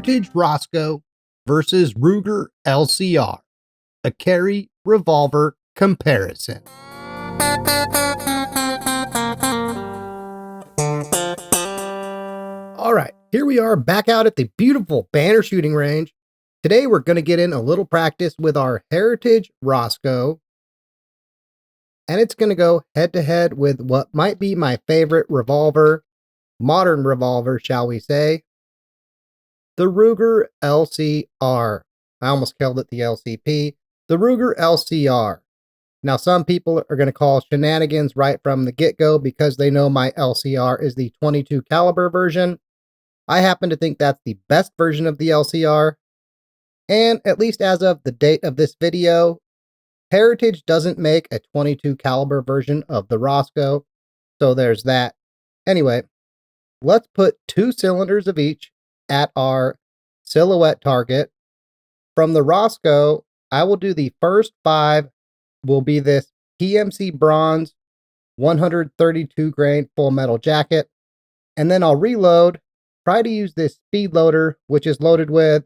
Heritage Roscoe versus Ruger LCR, a carry revolver comparison. All right, here we are back out at the beautiful Banner shooting range. Today we're going to get in a little practice with our Heritage Roscoe, and it's going to go head to head with what might be my favorite revolver, modern revolver, shall we say, the Ruger LCR. I almost killed it, the LCP. The Ruger LCR. Now, some people are going to call shenanigans right from the get-go because they know my LCR is the 22 caliber version. I happen to think that's the best version of the LCR. And at least as of the date of this video, Heritage doesn't make a 22 caliber version of the Roscoe. So there's that. Anyway, let's put 2 cylinders of each at our silhouette target. From the Roscoe, I will do the first 5 will be this PMC bronze 132 grain full metal jacket. And then I'll reload, try to use this speed loader, which is loaded with,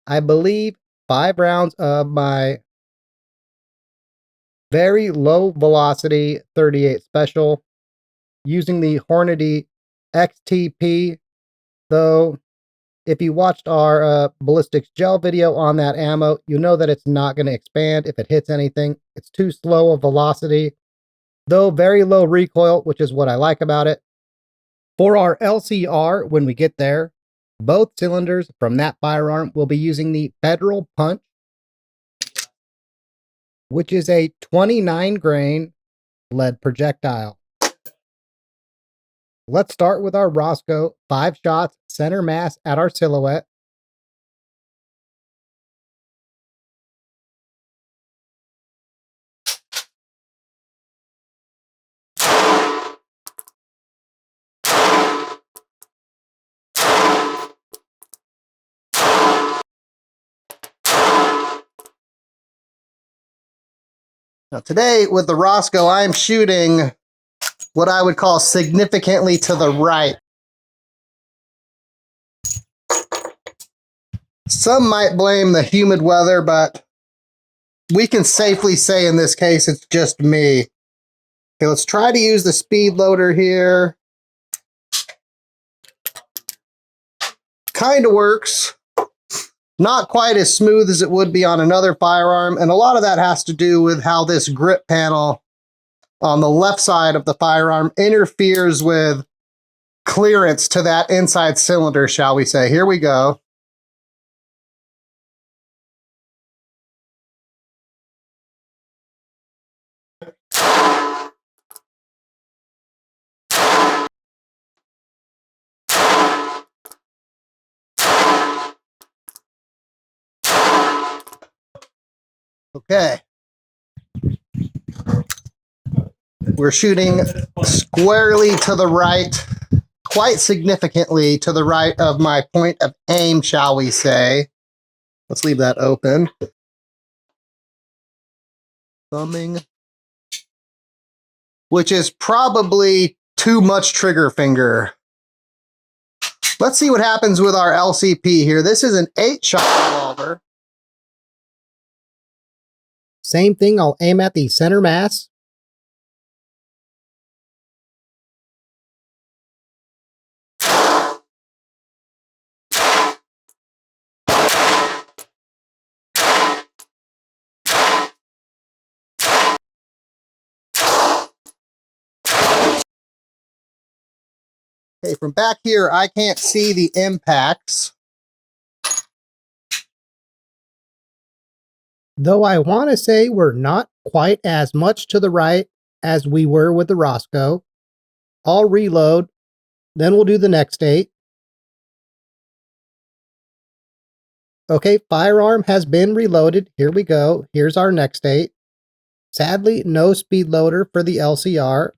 I believe, 5 rounds of my very low velocity 38 special using the Hornady XTP. Though, if you watched our ballistics gel video on that ammo, you know that it's not going to expand if it hits anything. It's too slow a velocity, though very low recoil, which is what I like about it. For our LCR, when we get there, both cylinders from that firearm will be using the Federal Punch, which is a 29 grain lead projectile. Let's start with our Roscoe, 5 shots, center mass at our silhouette. Now today with the Roscoe, I'm shooting what I would call significantly to the right. Some might blame the humid weather, but we can safely say in this case it's just me. Okay, let's try to use the speed loader here. Kind of works. Not quite as smooth as it would be on another firearm, and a lot of that has to do with how this grip panel on the left side of the firearm interferes with clearance to that inside cylinder, shall we say. Here we go. Okay. We're shooting squarely to the right, quite significantly to the right of my point of aim, shall we say. Let's leave that open. Thumbing. Which is probably too much trigger finger. Let's see what happens with our LCP here. This is an 8-shot revolver. Same thing, I'll aim at the center mass. Okay, from back here, I can't see the impacts. Though I want to say we're not quite as much to the right as we were with the Roscoe. I'll reload, then we'll do the next 8. Okay, firearm has been reloaded. Here we go. Here's our next 8. Sadly, no speed loader for the LCR.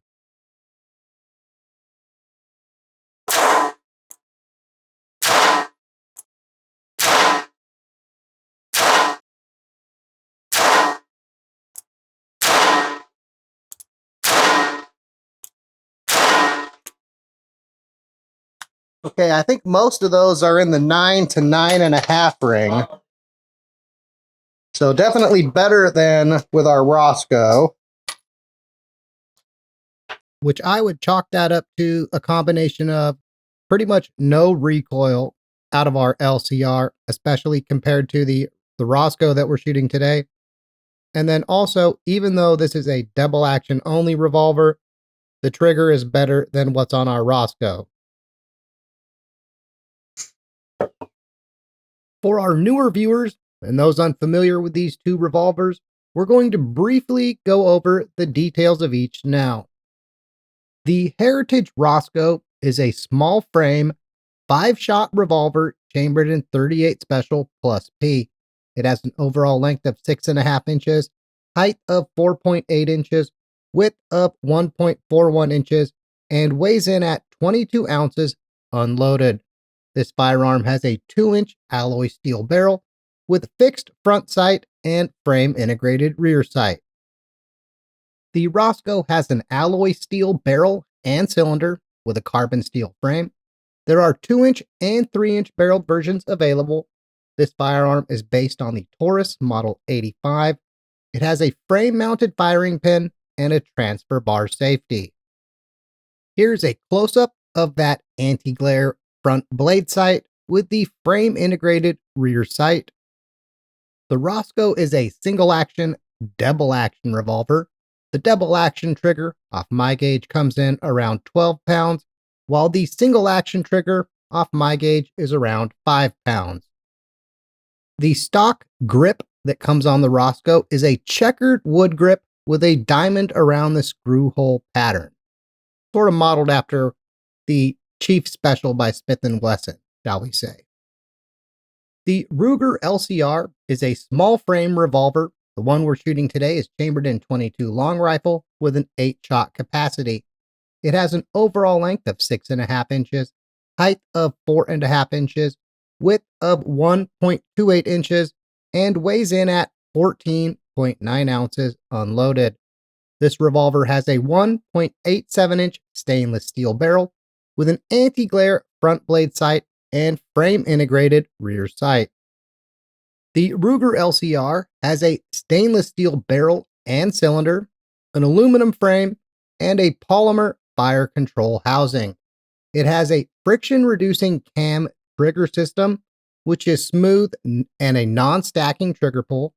Okay, I think most of those are in the 9 to 9.5 ring. So definitely better than with our Roscoe, which I would chalk that up to a combination of pretty much no recoil out of our LCR, especially compared to the Roscoe that we're shooting today. And then also, even though this is a double action only revolver, the trigger is better than what's on our Roscoe. For our newer viewers and those unfamiliar with these two revolvers, we're going to briefly go over the details of each now. The Heritage Roscoe is a small frame, 5-shot revolver chambered in 38 Special plus P. It has an overall length of 6.5 inches, height of 4.8 inches, width of 1.41 inches, and weighs in at 22 ounces unloaded. This firearm has a 2-inch alloy steel barrel with fixed front sight and frame integrated rear sight. The Roscoe has an alloy steel barrel and cylinder with a carbon steel frame. There are 2-inch and 3-inch barreled versions available. This firearm is based on the Taurus Model 85. It has a frame-mounted firing pin and a transfer bar safety. Here's a close-up of that anti-glare front blade sight with the frame-integrated rear sight. The Roscoe is a single-action, double-action revolver. The double-action trigger off my gauge comes in around 12 pounds, while the single-action trigger off my gauge is around 5 pounds. The stock grip that comes on the Roscoe is a checkered wood grip with a diamond around the screw hole pattern, sort of modeled after the Chief Special by Smith & Wesson, shall we say. The Ruger LCR is a small frame revolver. The one we're shooting today is chambered in .22 long rifle with an 8-shot capacity. It has an overall length of 6.5 inches, height of 4.5 inches, width of 1.28 inches, and weighs in at 14.9 ounces unloaded. This revolver has a 1.87-inch stainless steel barrel with an anti-glare front blade sight and frame-integrated rear sight. The Ruger LCR has a stainless steel barrel and cylinder, an aluminum frame, and a polymer fire control housing. It has a friction-reducing cam trigger system, which is smooth and a non-stacking trigger pull.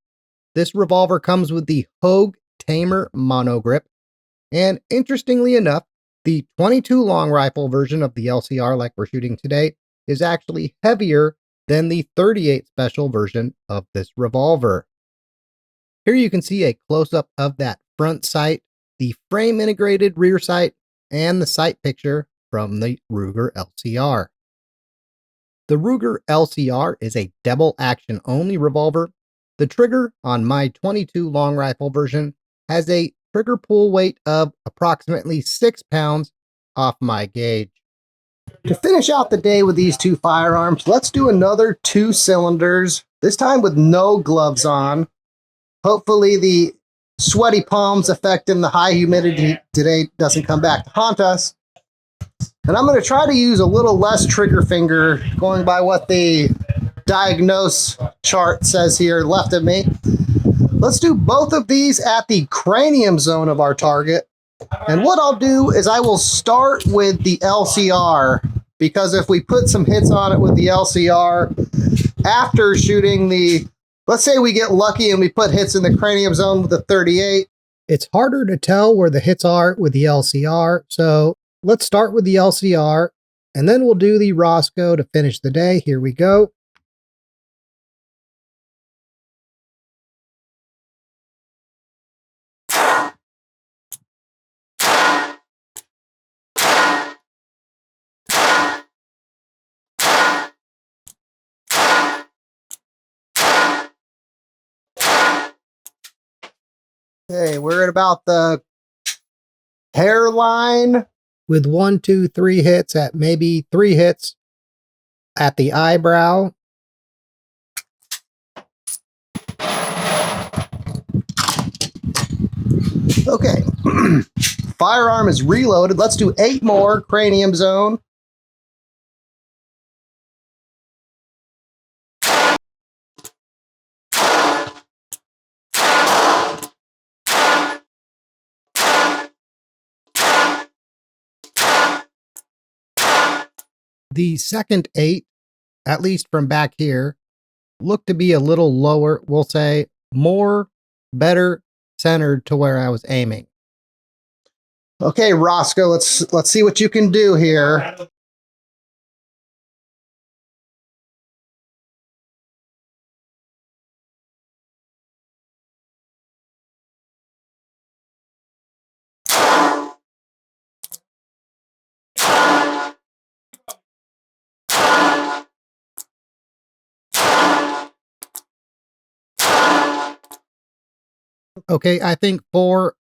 This revolver comes with the Hogue Tamer monogrip, and interestingly enough, the .22 long rifle version of the LCR like we're shooting today is actually heavier than the .38 Special version of this revolver. Here you can see a close-up of that front sight, the frame-integrated rear sight, and the sight picture from the Ruger LCR. The Ruger LCR is a double-action only revolver. The trigger on my .22 long rifle version has a trigger pull weight of approximately 6 pounds off my gauge. To finish out the day with these two firearms, let's do another 2 cylinders, this time with no gloves on. Hopefully the sweaty palms effect and the high humidity today doesn't come back to haunt us. And I'm going to try to use a little less trigger finger, going by what the diagnose chart says here left of me. Let's do both of these at the cranium zone of our target. And what I'll do is I will start with the LCR, because if we put some hits on it with the LCR after shooting the, let's say we get lucky and we put hits in the cranium zone with the 38, it's harder to tell where the hits are with the LCR. So let's start with the LCR and then we'll do the Roscoe to finish the day. Here we go. Okay, we're at about the hairline with 1, 2, 3 hits at maybe 3 hits at the eyebrow. Okay, firearm is reloaded. Let's do 8 more cranium zone. The second 8, at least from back here, looked to be a little lower, we'll say more better centered to where I was aiming. Okay, Roscoe, let's see what you can do here. Okay, I think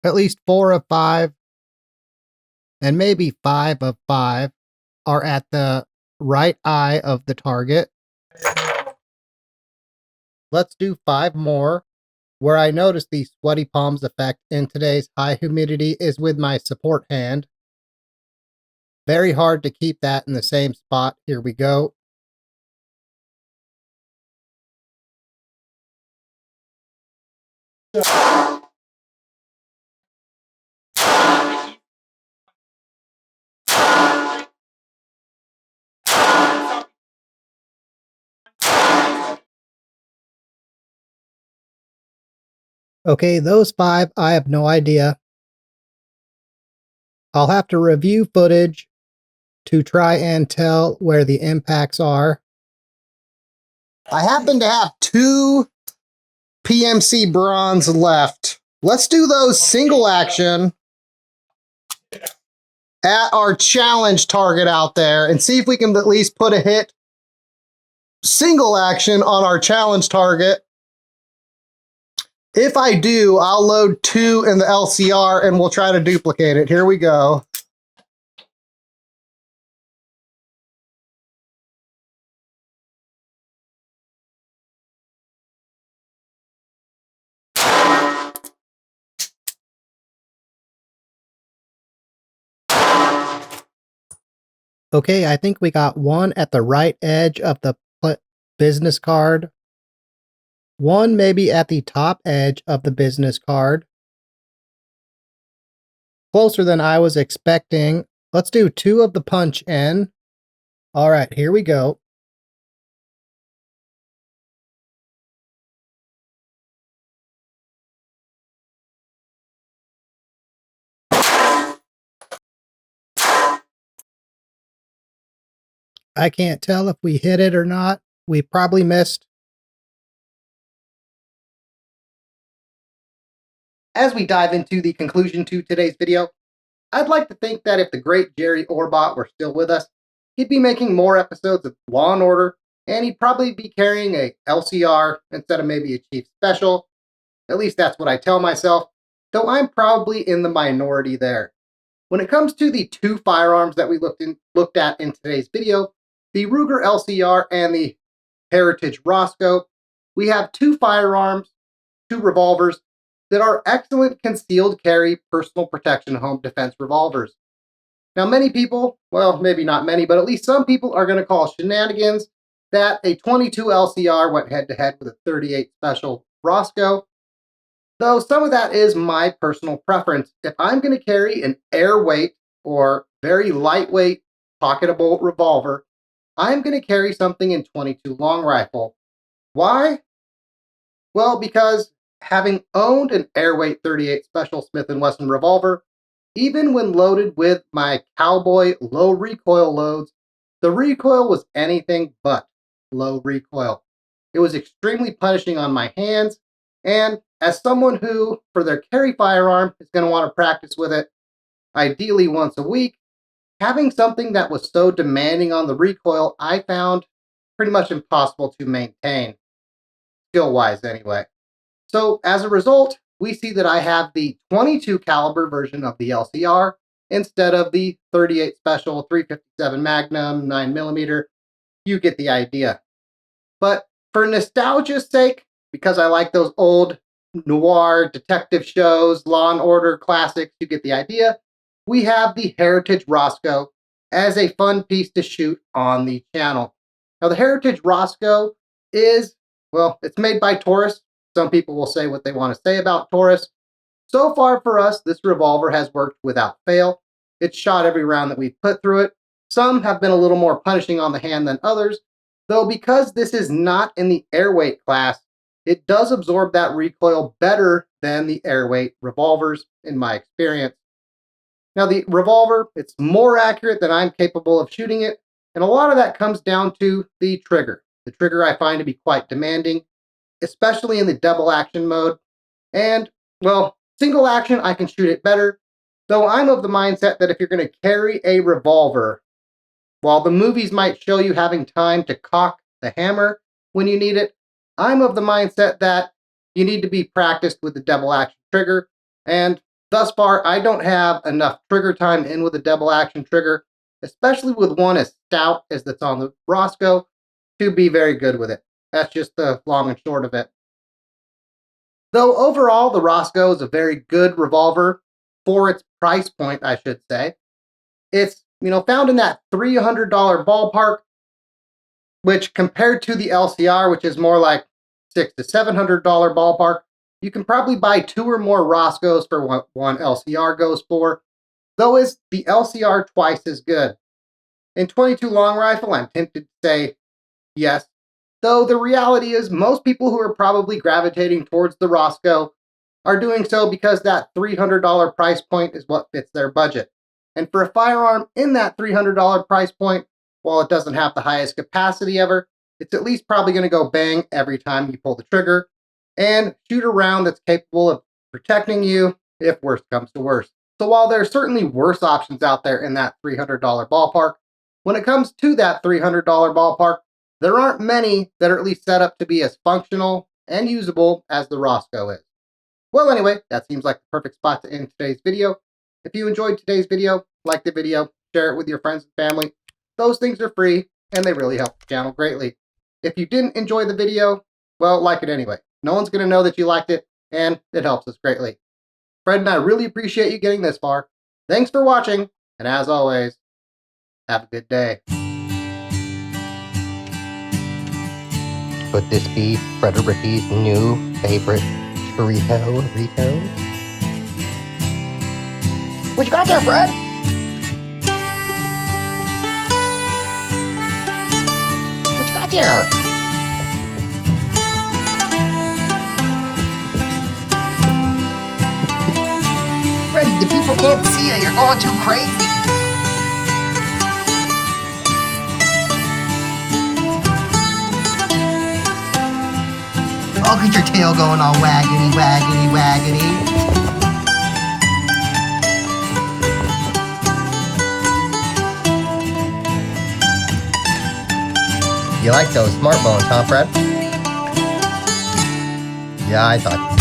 at least 4 of 5, and maybe 5 of 5 are at the right eye of the target. Let's do 5 more. Where I notice the sweaty palms effect in today's high humidity is with my support hand. Very hard to keep that in the same spot. Here we go. Okay, those 5, I have no idea. I'll have to review footage to try and tell where the impacts are. I happen to have 2 PMC bronze left. Let's do those single action at our challenge target out there and see if we can at least put a hit single action on our challenge target. If I do, I'll load 2 in the LCR and we'll try to duplicate it. Here we go. Okay, I think we got 1 at the right edge of the business card. 1 maybe at the top edge of the business card. Closer than I was expecting. Let's do 2 of the punch in. All right, here we go. I can't tell if we hit it or not. We probably missed. As we dive into the conclusion to today's video, I'd like to think that if the great Jerry Orbach were still with us, he'd be making more episodes of Law and Order, and he'd probably be carrying a LCR instead of maybe a Chief Special. At least that's what I tell myself, though I'm probably in the minority there. When it comes to the 2 firearms that we looked at in today's video, the Ruger LCR and the Heritage Roscoe, we have 2 firearms, 2 revolvers that are excellent concealed carry personal protection home defense revolvers. Now, many people, well, maybe not many, but at least some people are going to call shenanigans that a 22 LCR went head to head with a 38 Special Roscoe. Though some of that is my personal preference. If I'm going to carry an airweight or very lightweight pocketable revolver, I'm going to carry something in 22 long rifle. Why? Well, because having owned an airweight 38 Special Smith & Wesson revolver, even when loaded with my cowboy low recoil loads, the recoil was anything but low recoil. It was extremely punishing on my hands, and as someone who, for their carry firearm, is going to want to practice with it, ideally once a week, having something that was so demanding on the recoil, I found pretty much impossible to maintain, skill-wise anyway. So as a result, we see that I have the 22 caliber version of the LCR instead of the 38 Special 357 Magnum 9mm. You get the idea. But for nostalgia's sake, because I like those old noir detective shows, Law and Order classics, you get the idea, we have the Heritage Roscoe as a fun piece to shoot on the channel. Now, the Heritage Roscoe is, well, it's made by Taurus. Some people will say what they want to say about Taurus. So far for us, this revolver has worked without fail. It's shot every round that we've put through it. Some have been a little more punishing on the hand than others, though because this is not in the airweight class, it does absorb that recoil better than the airweight revolvers in my experience. Now the revolver, it's more accurate than I'm capable of shooting it, and a lot of that comes down to the trigger. The trigger I find to be quite demanding, especially in the double action mode. And, well, single action, I can shoot it better, though I'm of the mindset that if you're going to carry a revolver, while the movies might show you having time to cock the hammer when you need it, I'm of the mindset that you need to be practiced with the double action trigger, and thus far, I don't have enough trigger time in with a double action trigger, especially with one as stout as that's on the Roscoe, to be very good with it. That's just the long and short of it. Though overall, the Roscoe is a very good revolver for its price point, I should say. It's, found in that $300 ballpark, which compared to the LCR, which is more like $600 to $700 ballpark, you can probably buy 2 or more Roscoes for what one LCR goes for, though is the LCR twice as good. In 22 long rifle, I'm tempted to say yes, though the reality is most people who are probably gravitating towards the Roscoe are doing so because that $300 price point is what fits their budget. And for a firearm in that $300 price point, while it doesn't have the highest capacity ever, it's at least probably going to go bang every time you pull the trigger and shoot a round that's capable of protecting you if worst comes to worst. So while there's certainly worse options out there in that $300 ballpark, when it comes to that $300 ballpark, there aren't many that are at least set up to be as functional and usable as the Roscoe is. Well, anyway, that seems like the perfect spot to end today's video. If you enjoyed today's video, like the video, share it with your friends and family. Those things are free, and they really help the channel greatly. If you didn't enjoy the video, well, like it anyway. No one's going to know that you liked it, and it helps us greatly. Fred and I really appreciate you getting this far. Thanks for watching, and as always, have a good day. Could this be Fred Ricky's new favorite Rito? What you got there, Fred? What you got there? Fred, the people can't see you. You're going too crazy. Look at your tail going all waggity, waggity, waggity. You like those smart bones, huh, Fred? Yeah, I thought